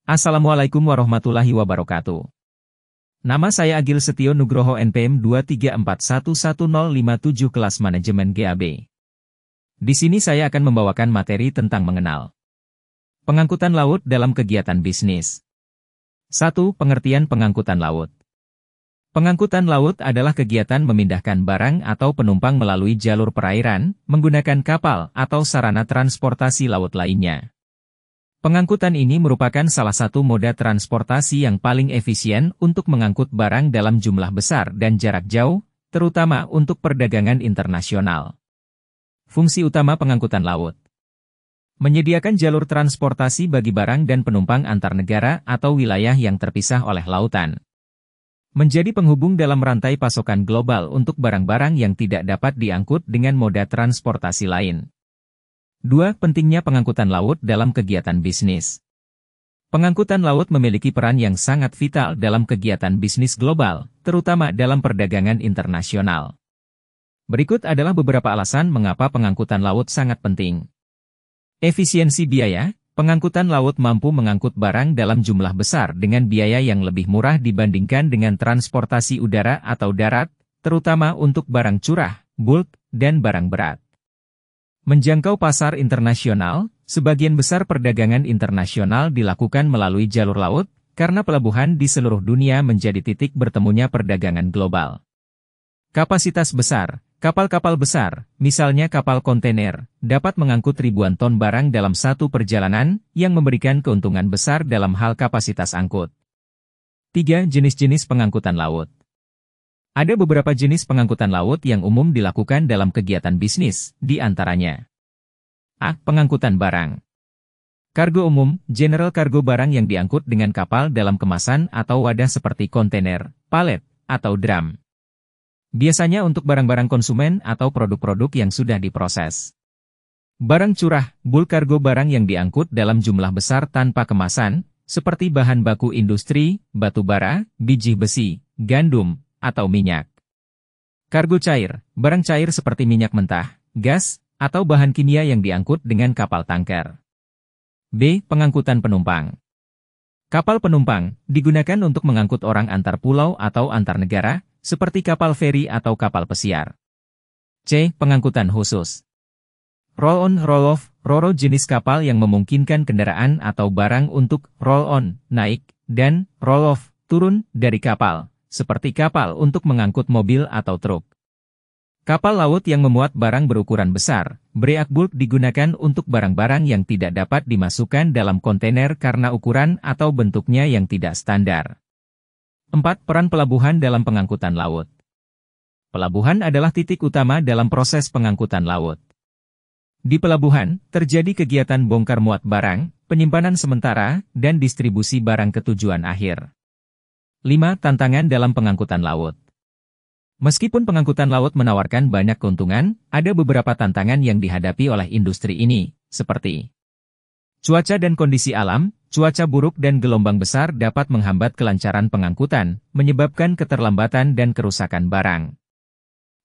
Assalamualaikum warahmatullahi wabarakatuh. Nama saya Agil Setio Nugroho NPM 234111057 kelas manajemen GAB. Di sini saya akan membawakan materi tentang mengenal pengangkutan laut dalam kegiatan bisnis. 1. Pengertian pengangkutan laut. Pengangkutan laut adalah kegiatan memindahkan barang atau penumpang melalui jalur perairan, menggunakan kapal atau sarana transportasi laut lainnya. Pengangkutan ini merupakan salah satu moda transportasi yang paling efisien untuk mengangkut barang dalam jumlah besar dan jarak jauh, terutama untuk perdagangan internasional. Fungsi utama pengangkutan laut: menyediakan jalur transportasi bagi barang dan penumpang antar negara atau wilayah yang terpisah oleh lautan. Menjadi penghubung dalam rantai pasokan global untuk barang-barang yang tidak dapat diangkut dengan moda transportasi lain. 2. Pentingnya pengangkutan laut dalam kegiatan bisnis. Pengangkutan laut memiliki peran yang sangat vital dalam kegiatan bisnis global, terutama dalam perdagangan internasional. Berikut adalah beberapa alasan mengapa pengangkutan laut sangat penting. Efisiensi biaya. Pengangkutan laut mampu mengangkut barang dalam jumlah besar dengan biaya yang lebih murah dibandingkan dengan transportasi udara atau darat, terutama untuk barang curah, bulk, dan barang berat. Menjangkau pasar internasional, sebagian besar perdagangan internasional dilakukan melalui jalur laut, karena pelabuhan di seluruh dunia menjadi titik bertemunya perdagangan global. Kapasitas besar. Kapal-kapal besar, misalnya kapal kontainer, dapat mengangkut ribuan ton barang dalam satu perjalanan, yang memberikan keuntungan besar dalam hal kapasitas angkut. 3. Jenis-jenis pengangkutan laut. Ada beberapa jenis pengangkutan laut yang umum dilakukan dalam kegiatan bisnis, di antaranya: A. Pengangkutan barang. Kargo umum, general kargo barang yang diangkut dengan kapal dalam kemasan atau wadah seperti kontainer, palet, atau drum. Biasanya untuk barang-barang konsumen atau produk-produk yang sudah diproses. Barang curah, bulk kargo barang yang diangkut dalam jumlah besar tanpa kemasan, seperti bahan baku industri, batu bara, biji besi, gandum, atau minyak. Kargo cair, barang cair seperti minyak mentah, gas, atau bahan kimia yang diangkut dengan kapal tanker. B. Pengangkutan penumpang. Kapal penumpang digunakan untuk mengangkut orang antar pulau atau antar negara, seperti kapal feri atau kapal pesiar. C. Pengangkutan khusus. Roll-on, roll-off, ro-ro jenis kapal yang memungkinkan kendaraan atau barang untuk roll-on, naik, dan roll-off, turun dari kapal, seperti kapal untuk mengangkut mobil atau truk. Kapal laut yang memuat barang berukuran besar, break bulk digunakan untuk barang-barang yang tidak dapat dimasukkan dalam kontainer karena ukuran atau bentuknya yang tidak standar. 4. Peran pelabuhan dalam pengangkutan laut. Pelabuhan adalah titik utama dalam proses pengangkutan laut. Di pelabuhan, terjadi kegiatan bongkar muat barang, penyimpanan sementara, dan distribusi barang ke tujuan akhir. 5. Tantangan dalam pengangkutan laut. Meskipun pengangkutan laut menawarkan banyak keuntungan, ada beberapa tantangan yang dihadapi oleh industri ini, seperti cuaca dan kondisi alam. Cuaca buruk dan gelombang besar dapat menghambat kelancaran pengangkutan, menyebabkan keterlambatan dan kerusakan barang.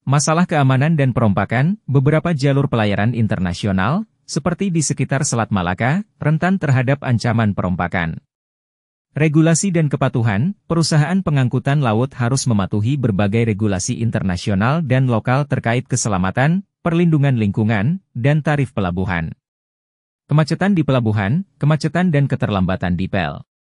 Masalah keamanan dan perompakan, beberapa jalur pelayaran internasional, seperti di sekitar Selat Malaka, rentan terhadap ancaman perompakan. Regulasi dan kepatuhan, perusahaan pengangkutan laut harus mematuhi berbagai regulasi internasional dan lokal terkait keselamatan, perlindungan lingkungan, dan tarif pelabuhan. Kemacetan di pelabuhan, kemacetan dan keterlambatan di PEL.